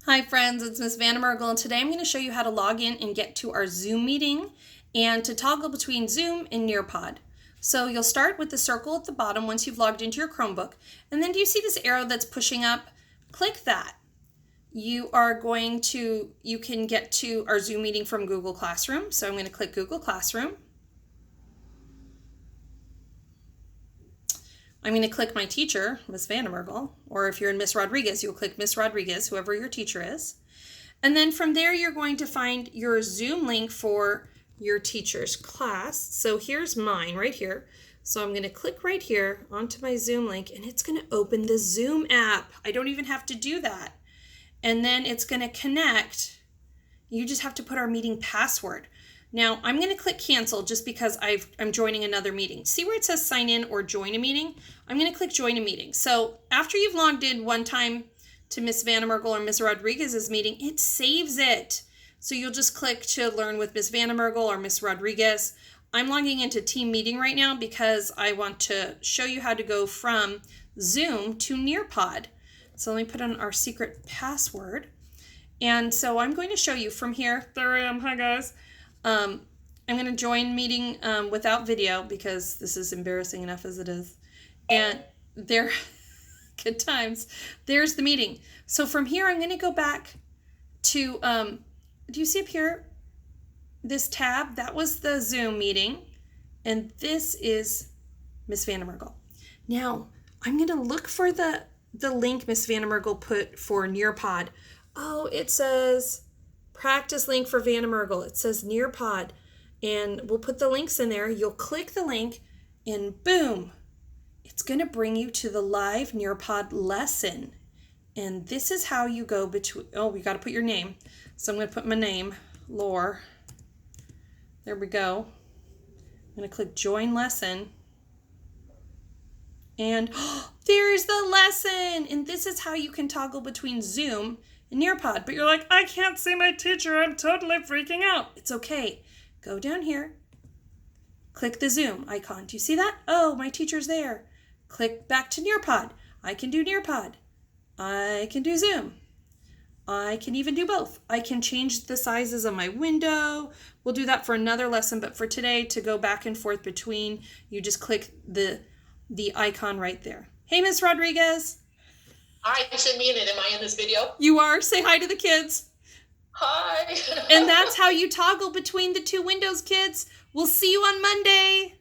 Hi friends, it's Miss Vandermergel, and today I'm going to show you how to log in and get to our Zoom meeting and to toggle between Zoom and Nearpod. So you'll start with the circle at the bottom once you've logged into your Chromebook, and then do you see this arrow that's pushing up? Click that. You can get to our Zoom meeting from Google Classroom. So I'm going to click Google Classroom. I'm going to click my teacher, Miss Vandermergel, or if you're in Miss Rodriguez, you'll click Miss Rodriguez, whoever your teacher is. And then from there, you're going to find your Zoom link for your teacher's class. So here's mine right here. So I'm going to click right here onto my Zoom link, and it's going to open the Zoom app. I don't even have to do that. And then it's going to connect. You just have to put our meeting password. Now, I'm going to click cancel just because I'm joining another meeting. See where it says sign in or join a meeting? I'm going to click join a meeting. So after you've logged in one time to Miss Vandermergel or Miss Rodriguez's meeting, it saves it. So you'll just click to learn with Miss Vandermergel or Miss Rodriguez. I'm logging into team meeting right now because I want to show you how to go from Zoom to Nearpod. So let me put in our secret password. And so I'm going to show you from here. There I am. Hi, guys. I'm going to join meeting without video because this is embarrassing enough as it is. And there, good times. There's the meeting. So from here, I'm going to go back to, do you see up here, this tab? That was the Zoom meeting. And this is Miss Vandermergel. Now, I'm going to look for the link Miss Vandermergel put for Nearpod. Oh, it says practice link for Vandermergel. It says Nearpod, and we'll put the links in there. You'll click the link, and boom, it's going to bring you to the live Nearpod lesson. And this is how you go between. Oh, we got to put your name. So I'm going to put my name, Lore. There we go. I'm going to click join lesson. And there's the lesson. And this is how you can toggle between Zoom and Nearpod. But you're like, I can't see my teacher. I'm totally freaking out. It's okay. Go down here. Click the Zoom icon. Do you see that? Oh, my teacher's there. Click back to Nearpod. I can do Nearpod. I can do Zoom. I can even do both. I can change the sizes of my window. We'll do that for another lesson. But for today, to go back and forth between, you just click the icon right there. Hey, Miss Rodriguez. Hi, I should be in it. Am I in this video? You are. Say hi to the kids. Hi. And that's how you toggle between the two windows, kids. We'll see you on Monday.